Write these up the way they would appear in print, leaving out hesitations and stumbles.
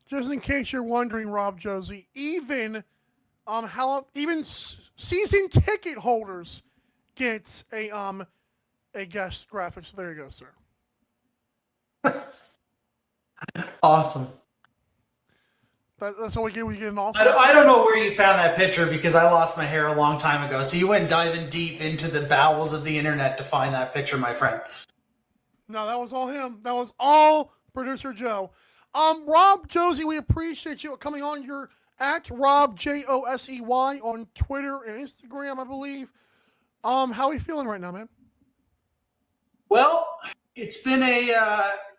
just in case you're wondering, Rob Josey, even season ticket holders get a guest graphic. So there you go, sir. Awesome. That's all we get. We get an awesome. I don't know where you found that picture because I lost my hair a long time ago. So you went diving deep into the bowels of the internet to find that picture, my friend. No, that was all him. That was all producer Joe. Rob Josey, we appreciate you coming on. You're at Rob Josey on Twitter and Instagram, I believe. How are you feeling right now, man? Well, it's been had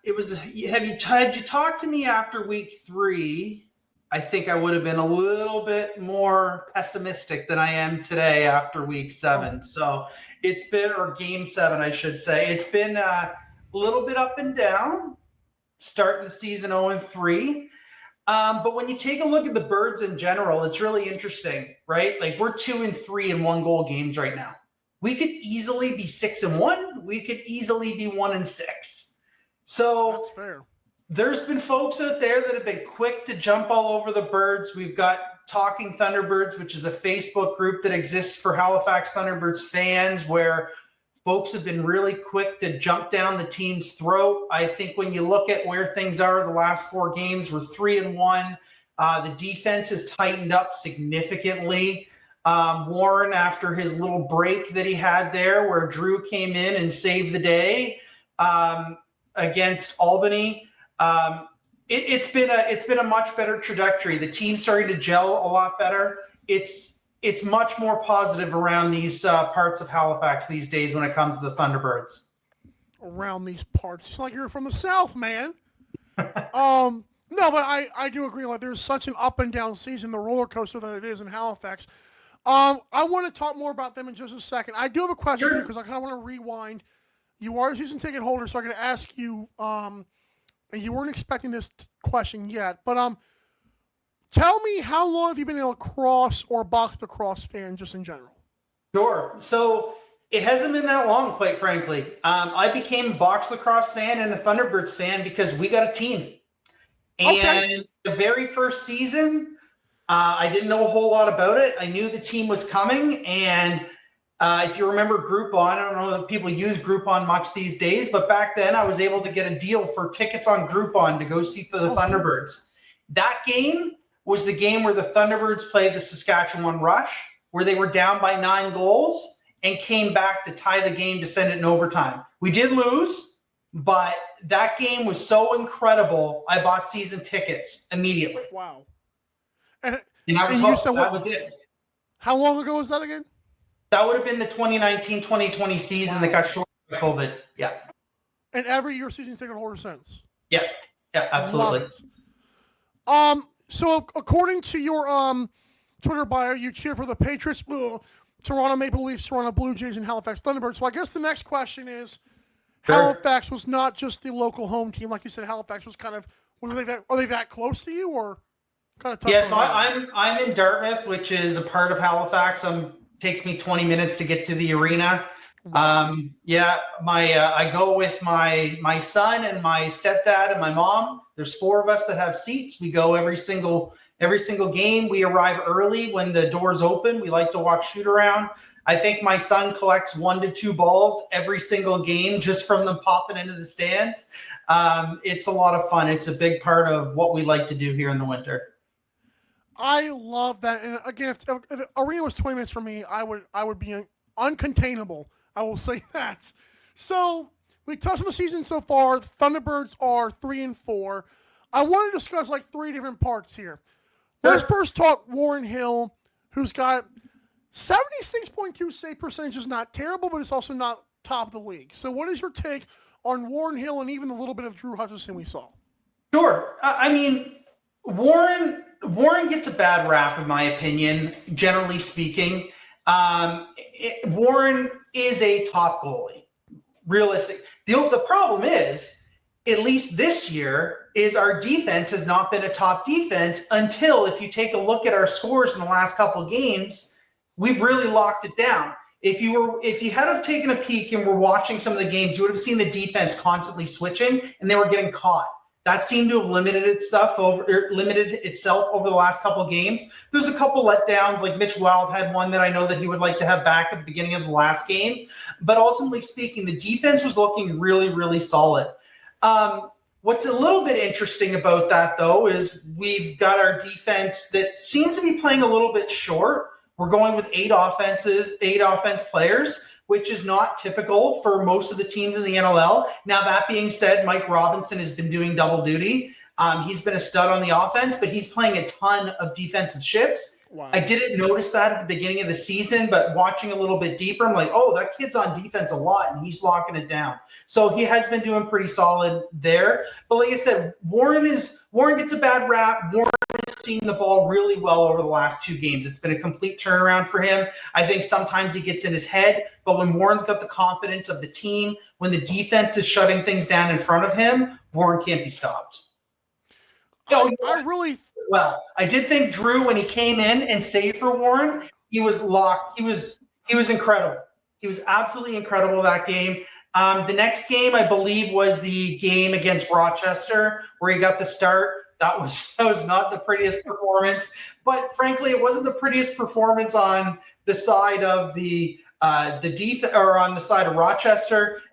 you talked to me after week 3, I think I would have been a little bit more pessimistic than I am today after week 7. So it's been, or game 7, I should say. It's been a little bit up and down, starting the season 0-3. But when you take a look at the Birds in general, it's really interesting, right? Like we're 2-3 in 1-goal games right now. We could easily be 6-1. We could easily be 1-6. So that's fair. There's been folks out there that have been quick to jump all over the Birds. We've got Talking Thunderbirds, which is a Facebook group that exists for Halifax Thunderbirds fans, where folks have been really quick to jump down the team's throat. I think when you look at where things are, the last 4 games, we're 3-1. The defense has tightened up significantly. Warren, after his little break that he had there, where Drew came in and saved the day against Albany, it's been a much better trajectory. The team's starting to gel a lot better. It's much more positive around these parts of Halifax these days when it comes to the Thunderbirds. Around these parts, it's like you're from the South, man. No, but I do agree. Like there's such an up and down season, the roller coaster that it is in Halifax. I want to talk more about them in just a second. I do have a question for you because I kind of want to rewind. You are a season ticket holder, so I'm going to ask you. And you weren't expecting this question yet, but tell me, how long have you been a lacrosse or box lacrosse fan, just in general? Sure. So it hasn't been that long, quite frankly. I became a box lacrosse fan and a Thunderbirds fan because we got a team. And the very first season, I didn't know a whole lot about it. I knew the team was coming, and if you remember Groupon, I don't know if people use Groupon much these days, but back then I was able to get a deal for tickets on Groupon to go see for the Thunderbirds. That game was the game where the Thunderbirds played the Saskatchewan Rush, where they were down by 9 goals and came back to tie the game to send it in overtime. We did lose, but that game was so incredible, I bought season tickets immediately. Wow. And I was hooked. That was it. How long ago was that again? That would have been the 2019-2020 season that got shortened by COVID. Yeah. And every year season ticket holder since. Yeah. Yeah, absolutely. So according to your Twitter bio, you cheer for the Patriots, Toronto Maple Leafs, Toronto Blue Jays, and Halifax Thunderbirds. So I guess the next question is, Halifax was not just the local home team, like you said. Halifax was kind of. Are they that close to you, or kind of tough? Yeah, so I'm in Dartmouth, which is a part of Halifax. Takes me 20 minutes to get to the arena. I go with my son and my stepdad and my mom. There's 4 of us that have seats. We go every single game. We arrive early when the doors open. We like to watch shoot around. I think my son collects 1 to 2 balls every single game just from them popping into the stands. It's a lot of fun. It's a big part of what we like to do here in the winter. I love that, and again, if arena was 20 minutes for me, I would be uncontainable. I will say that. So we touched on the season so far. The Thunderbirds are 3-4. I want to discuss like 3 different parts here. Let's first talk Warren Hill, who's got 76.2 save percentage. Is not terrible, but it's also not top of the league. So what is your take on Warren Hill and even the little bit of Drew Hutchison we saw? Sure. I mean, Warren gets a bad rap, in my opinion, generally speaking. Warren is a top goalie, realistic. The problem is, at least this year, is our defense has not been a top defense until, if you take a look at our scores in the last couple of games, we've really locked it down. If you had have taken a peek and were watching some of the games, you would have seen the defense constantly switching, and they were getting caught. That seemed to have limited itself over the last couple of games. There's a couple letdowns, like Mitch Wild had one that I know that he would like to have back at the beginning of the last game. But ultimately speaking, the defense was looking really, really solid. What's a little bit interesting about that, though, is we've got our defense that seems to be playing a little bit short. We're going with 8 offense players, which is not typical for most of the teams in the NLL. Now, that being said, Mike Robinson has been doing double duty. He's been a stud on the offense, but he's playing a ton of defensive shifts. Wow. I didn't notice that at the beginning of the season, but watching a little bit deeper, I'm like, oh, that kid's on defense a lot, and he's locking it down. So he has been doing pretty solid there. But like I said, Warren gets a bad rap. Warren has seen the ball really well over the last 2 games. It's been a complete turnaround for him. I think sometimes he gets in his head, but when Warren's got the confidence of the team, when the defense is shutting things down in front of him, Warren can't be stopped. I did think Drew, when he came in and saved for Warren, he was locked. He was incredible. He was absolutely incredible that game. The next game, I believe, was the game against Rochester where he got the start. That was not the prettiest performance, but frankly, it wasn't the prettiest performance on the side of the defense or on the side of Rochester.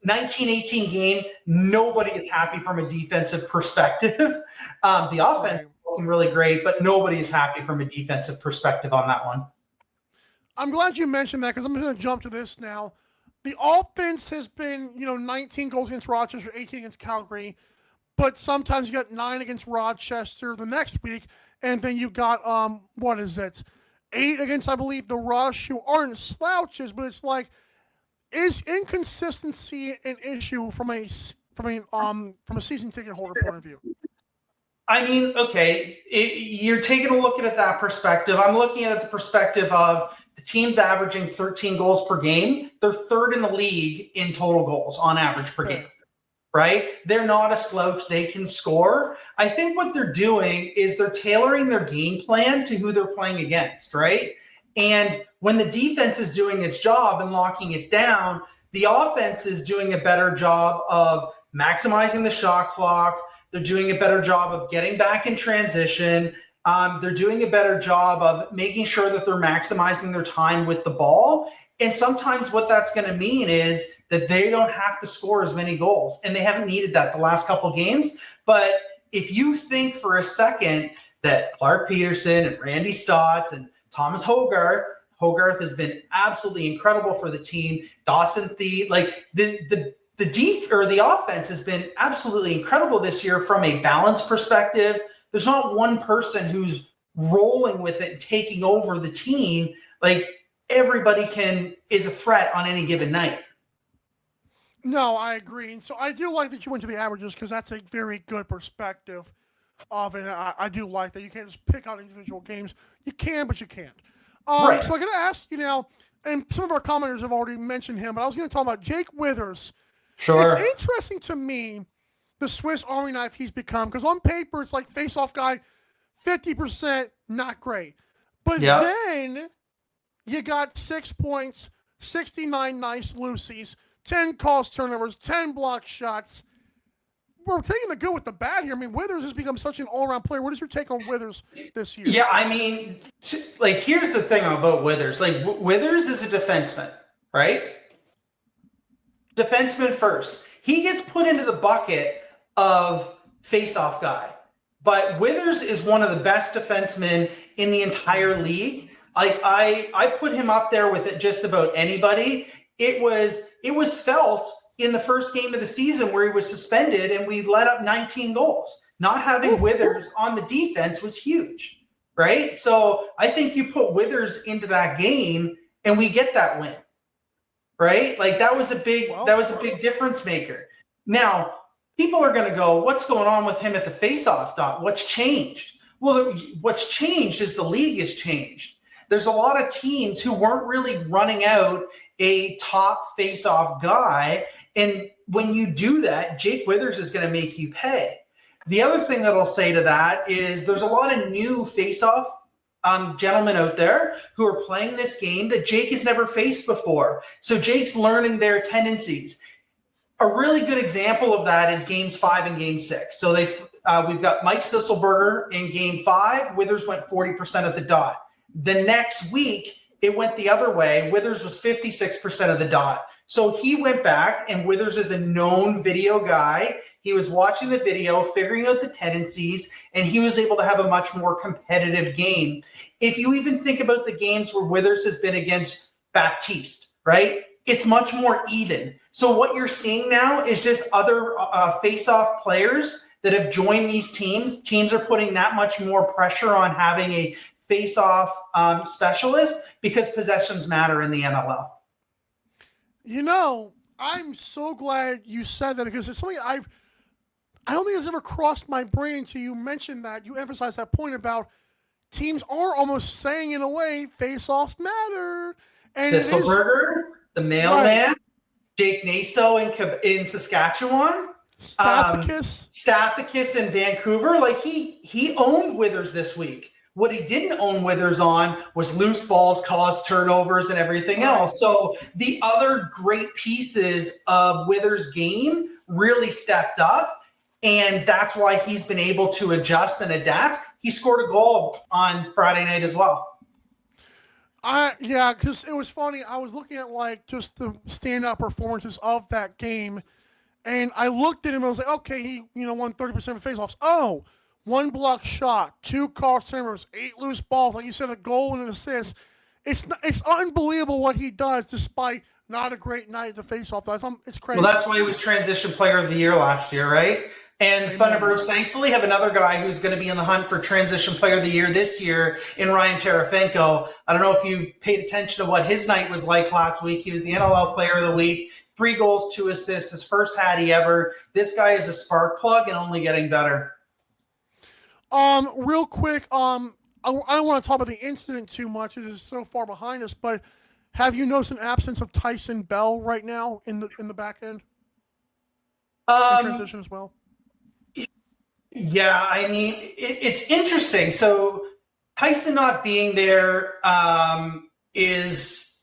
1918 game, nobody is happy from a defensive perspective. The offense is looking really great, but nobody is happy from a defensive perspective on that one. I'm glad you mentioned that because I'm going to jump to this now. The offense has been, 19 goals against Rochester, 18 against Calgary, but sometimes you got 9 against Rochester the next week, and then you got 8 against, I believe, the Rush, who aren't slouches, but it's like, is inconsistency an issue from a season ticket holder point of view? I mean, okay, you're taking a look at it that perspective. I'm looking at it the perspective of the team's averaging 13 goals per game. They're 3rd in the league in total goals on average per game, right? They're not a slouch. They can score. I think what they're doing is they're tailoring their game plan to who they're playing against, right? And when the defense is doing its job and locking it down, the offense is doing a better job of maximizing the shot clock. They're doing a better job of getting back in transition. They're doing a better job of making sure that they're maximizing their time with the ball. And sometimes what that's going to mean is that they don't have to score as many goals. And they haven't needed that the last couple of games. But if you think for a second that Clark Peterson and Randy Stotts and Thomas Hogarth has been absolutely incredible for the team. Dawson Thie, like the offense has been absolutely incredible this year from a balance perspective. There's not one person who's rolling with it and taking over the team. Like everybody is a threat on any given night. No, I agree. And so I do like that you went to the averages because that's a very good perspective of it. I do like that. You can't just pick out individual games. You can, but you can't. Right. So I'm going to ask you now, and some of our commenters have already mentioned him, but I was going to talk about Jake Withers. Sure. It's interesting to me, the Swiss Army knife he's become, because on paper it's like face-off guy, 50%, not great. But then you got 6 points, 69 nice loosies, 10 cost turnovers, 10 block shots. We're taking the good with the bad here. I mean, Withers has become such an all-around player. What is your take on Withers this year? Yeah, I mean, here's the thing about Withers. Withers is a defenseman, right? Defenseman first. He gets put into the bucket of face-off guy. But Withers is one of the best defensemen in the entire league. I put him up there with just about anybody. It was felt in the first game of the season where he was suspended and we let up 19 goals. Not having Withers on the defense was huge, right? So I think you put Withers into that game and we get that win, right? Like that was a big difference maker. Now, people are going to go, what's going on with him at the faceoff dot? What's changed? Well, what's changed is the league has changed. There's a lot of teams who weren't really running out a top face-off guy. And when you do that, Jake Withers is going to make you pay. The other thing that I'll say to that is there's a lot of new face-off gentlemen out there who are playing this game that Jake has never faced before. So Jake's learning their tendencies. a really good example of that is games 5 and game 6. So we've got Mike Sisselberger in game 5. Withers went 40% at the dot. The next week, it went the other way. Withers was 56% of the dot. So he went back, and Withers is a known video guy. He was watching the video, figuring out the tendencies, and he was able to have a much more competitive game. If you even think about the games where Withers has been against Baptiste, right? It's much more even. So what you're seeing now is just other face-off players that have joined these teams. Teams are putting that much more pressure on having a face-off specialist because possessions matter in the NLL. You know, I'm so glad you said that because it's something I don't think it's ever crossed my brain until you mentioned that. You emphasized that point about teams are almost saying in a way face-offs matter. And Sisselberger, the mailman, right. Jake Naso in Saskatchewan, Stathakis in Vancouver. Like he owned Withers this week. What he didn't own Withers on was loose balls, caused turnovers, and everything else. So the other great pieces of Withers' game really stepped up, and that's why he's been able to adjust and adapt. He scored a goal on Friday night as well. Yeah, because it was funny. I was looking at like just the standout performances of that game, and I looked at him and I was like, okay, he won 30% of faceoffs. Oh, 1 block shot, 2 caused turnovers, 8 loose balls, like you said, a goal and an assist. It's unbelievable what he does despite not a great night at the faceoff. It's crazy. Well, that's why he was Transition Player of the Year last year, right? And Thunderbirds, thankfully, have another guy who's going to be in the hunt for Transition Player of the Year this year in Ryan Terefenko. I don't know if you paid attention to what his night was like last week. He was the NLL Player of the Week, 3 goals, 2 assists, his first Hattie ever. This guy is a spark plug and only getting better. Real quick, I don't want to talk about the incident too much. It is so far behind us, but have you noticed an absence of Tyson Bell right now in the back end? In transition as well. Yeah, I mean, it's interesting. So Tyson not being there is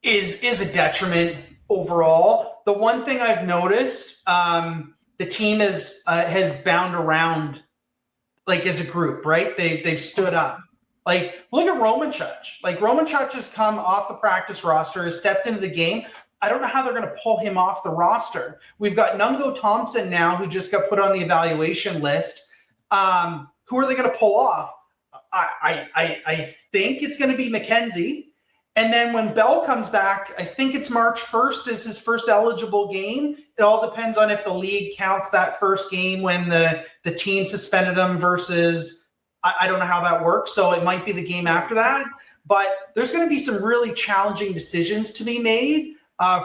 a detriment overall. The one thing I've noticed, the team has bound around like as a group, right? They've stood up. Like look at Romanchuk. Like Romanchuk has come off the practice roster, has stepped into the game. I don't know how they're going to pull him off the roster. We've got Nungo Thompson now, who just got put on the evaluation list. Who are they going to pull off? I think it's going to be McKenzie. And then when Bell comes back, I think it's March 1st is his first eligible game. It all depends on if the league counts that first game when the team suspended him versus I don't know how that works. So it might be the game after that. But there's going to be some really challenging decisions to be made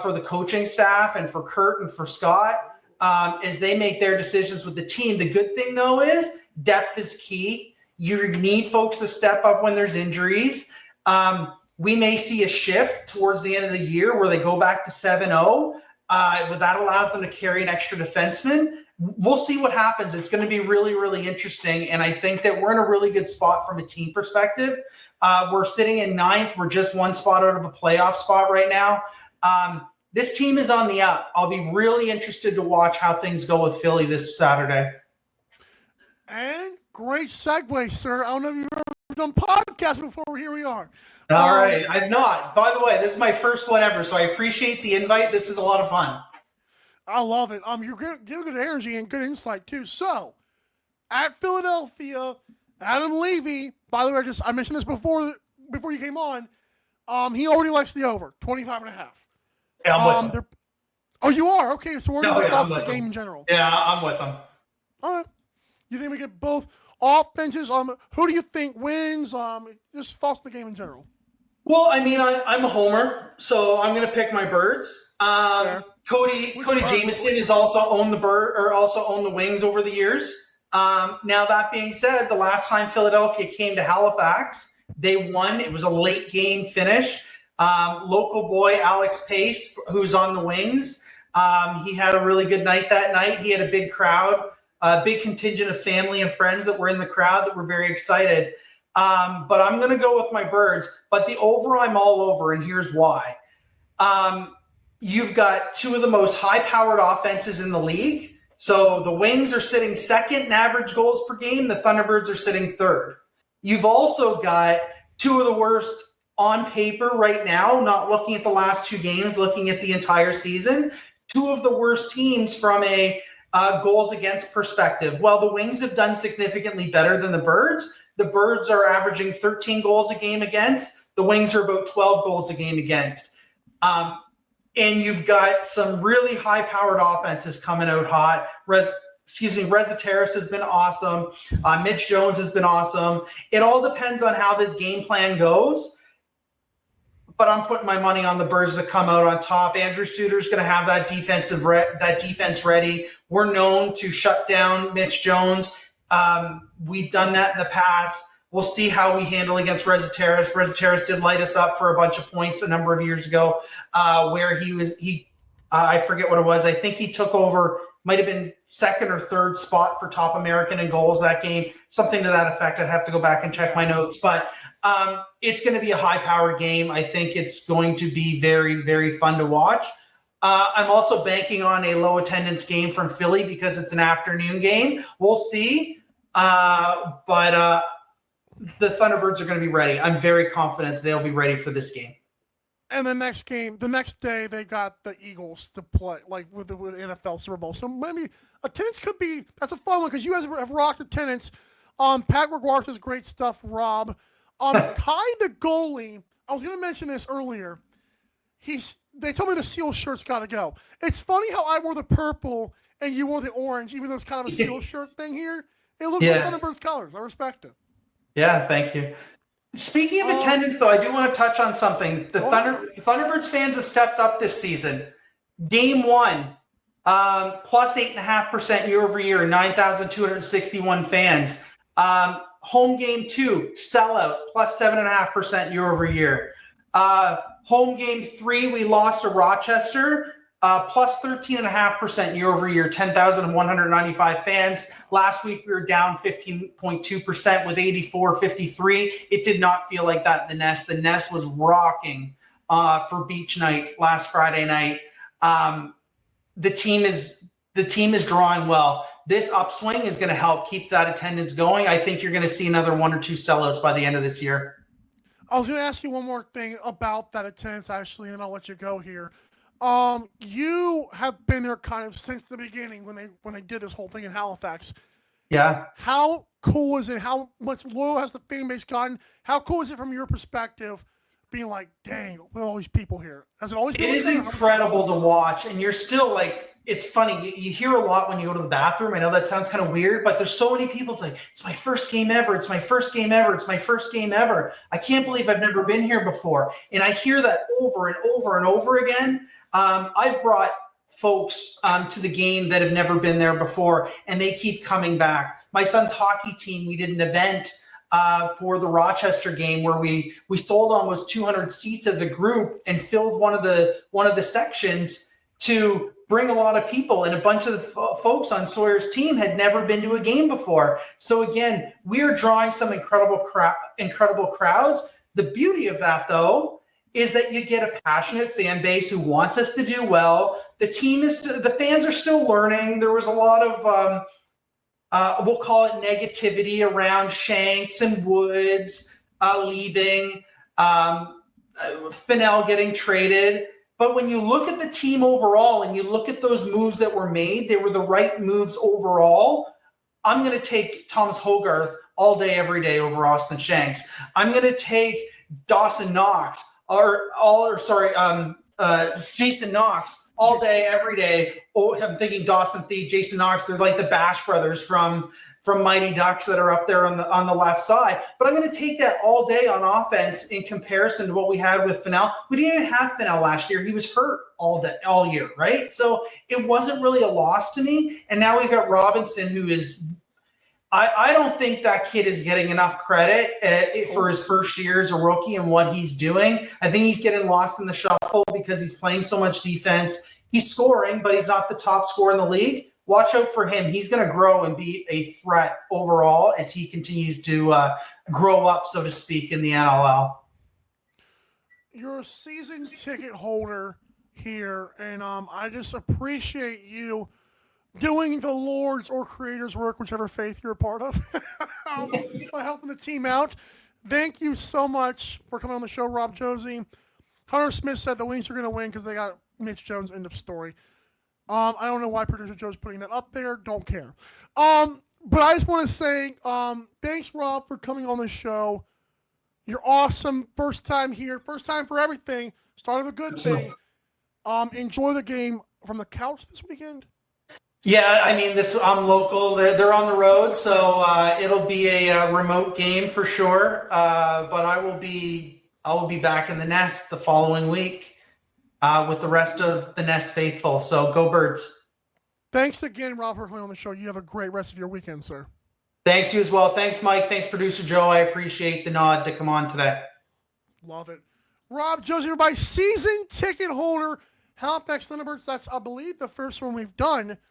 for the coaching staff and for Kurt and for Scott as they make their decisions with the team. The good thing, though, is depth is key. You need folks to step up when there's injuries. We may see a shift towards the end of the year where they go back to 7-0. That allows them to carry an extra defenseman. We'll see what happens. It's going to be really, really interesting. And I think that we're in a really good spot from a team perspective. We're sitting in 9th. We're just 1 spot out of a playoff spot right now. This team is on the up. I'll be really interested to watch how things go with Philly this Saturday. And great segue, sir. I don't know if you've ever done podcasts before. Here we are. All right. I've not. By the way, this is my first one ever, so I appreciate the invite. This is a lot of fun. I love it. You're giving good energy and good insight, too. So, at Philadelphia, Adam Levy, by the way, I mentioned this before you came on, he already likes the over, 25.5. Yeah, I'm with him. Oh, you are? Okay, so what are your thoughts on the game in general? Yeah, I'm with him. All right. You think we get both offenses? Who do you think wins? Just thoughts on the game in general. Well, I mean, I'm a homer, so I'm going to pick my Birds. Cody Jamieson has also owned the Wings over the years. Now that being said, the last time Philadelphia came to Halifax, they won. It was a late game finish. Local boy Alex Pace, who's on the Wings, he had a really good night that night. He had a big crowd, a big contingent of family and friends that were in the crowd that were very excited. But I'm going to go with my Birds. But the over, I'm all over, and here's why. you've got two of the most high-powered offenses in the league. So the Wings are sitting second in average goals per game. The Thunderbirds are sitting third. You've also got two of the worst on paper right now, not looking at the last two games, looking at the entire season, two of the worst teams from a goals against perspective. While the Wings have done significantly better than the Birds are averaging 13 goals a game against. The Wings are about 12 goals a game against. And you've got some really high-powered offenses coming out hot. Rezateris has been awesome. Mitch Jones has been awesome. It all depends on how this game plan goes. But I'm putting my money on the Birds to come out on top. Andrew Suter's going to have that defense ready. We're known to shut down Mitch Jones. We've done that in the past. We'll see how we handle against Rezateris. Rezateris did light us up for a bunch of points a number of years ago, where I forget what it was. I think he took over, might have been second or third spot for top American in goals that game, something to that effect. I'd have to go back and check my notes, but it's going to be a high-powered game. I think it's going to be very, very fun to watch. I'm also banking on a low-attendance game from Philly because it's an afternoon game. We'll see, but the Thunderbirds are going to be ready. I'm very confident they'll be ready for this game. And the next day, they got the Eagles to play, like with the NFL Super Bowl. So maybe attendance could be, that's a fun one because you guys have rocked attendance. Pat Gregor says great stuff, Rob. Kai the goalie, I was going to mention this earlier. They told me the Seal shirt's got to go. It's funny how I wore the purple and you wore the orange, even though it's kind of a Seal shirt thing here. It looks like Thunderbirds colors. I respect it. Yeah, thank you. Speaking of attendance, though, I do want to touch on something. The Thunderbirds fans have stepped up this season. Game 1, plus 8.5% year over year, 9,261 fans. Home game 2, sellout, plus 7.5% year over year. Home game 3, we lost to Rochester, plus 13.5% year over year, 10,195 fans. Last week, we were down 15.2% with 84-53. It did not feel like that in the Nest. The Nest was rocking for beach night last Friday night. The team is drawing well. This upswing is going to help keep that attendance going. I think you're going to see another 1 or 2 sellouts by the end of this year. I was going to ask you one more thing about that attendance, actually, and I'll let you go here. You have been there kind of since the beginning when they did this whole thing in Halifax. Yeah. How cool is it? How much loyal has the fan base gotten? How cool is it from your perspective, being like, dang, look at all these people here? Has it always been? It is incredible to watch, and you're still like, it's funny. You hear a lot when you go to the bathroom. I know that sounds kind of weird, but there's so many people. It's like, it's my first game ever. It's my first game ever. It's my first game ever. I can't believe I've never been here before. And I hear that over and over and over again. I've brought folks to the game that have never been there before, and they keep coming back. My son's hockey team, we did an event for the Rochester game where we sold almost 200 seats as a group and filled one of the sections to bring a lot of people, and a bunch of the folks on Sawyer's team had never been to a game before. So again, we're drawing some incredible crowds. The beauty of that, though, is that you get a passionate fan base who wants us to do well. The fans are still learning. There was a lot of, we'll call it negativity around Shanks and Woods leaving, Fennell getting traded. But when you look at the team overall and you look at those moves that were made, they were the right moves overall. I'm going to take Thomas Hogarth all day, every day over Austin Shanks. I'm going to take Dawson Knox Jason Knox all day, every day. Oh, I'm thinking Dawson Thied, Jason Knox. They're like the Bash brothers from Mighty Ducks that are up there on the left side. But I'm going to take that all day on offense in comparison to what we had with Fennell. We didn't even have Fennell last year. He was hurt all year, right? So it wasn't really a loss to me. And now we've got Robinson, who is I don't think that kid is getting enough credit for his first year as a rookie and what he's doing. I think he's getting lost in the shuffle because he's playing so much defense. He's scoring, but he's not the top scorer in the league. Watch out for him. He's going to grow and be a threat overall as he continues to grow up, so to speak, in the NLL. You're a season ticket holder here, and I just appreciate you doing the Lord's or Creator's work, whichever faith you're a part of, by helping the team out. Thank you so much for coming on the show, Rob Josey. Hunter Smith said the Wings are going to win because they got Mitch Jones. End of story. I don't know why producer Joe's putting that up there. Don't care. But I just want to say thanks, Rob, for coming on the show. You're awesome. First time here. First time for everything. Start of a good thing. Enjoy the game from the couch this weekend. Yeah, I mean, I'm local. They're on the road, so it'll be a remote game for sure. But I will be back in the nest the following week with the rest of the Nest faithful. So go Birds! Thanks again, Rob, for coming on the show. You have a great rest of your weekend, sir. Thanks, you as well. Thanks, Mike. Thanks, producer Joe. I appreciate the nod to come on today. Love it. Rob Josey, everybody, season ticket holder, Halifax Thunderbirds. That's, I believe, the first one we've done.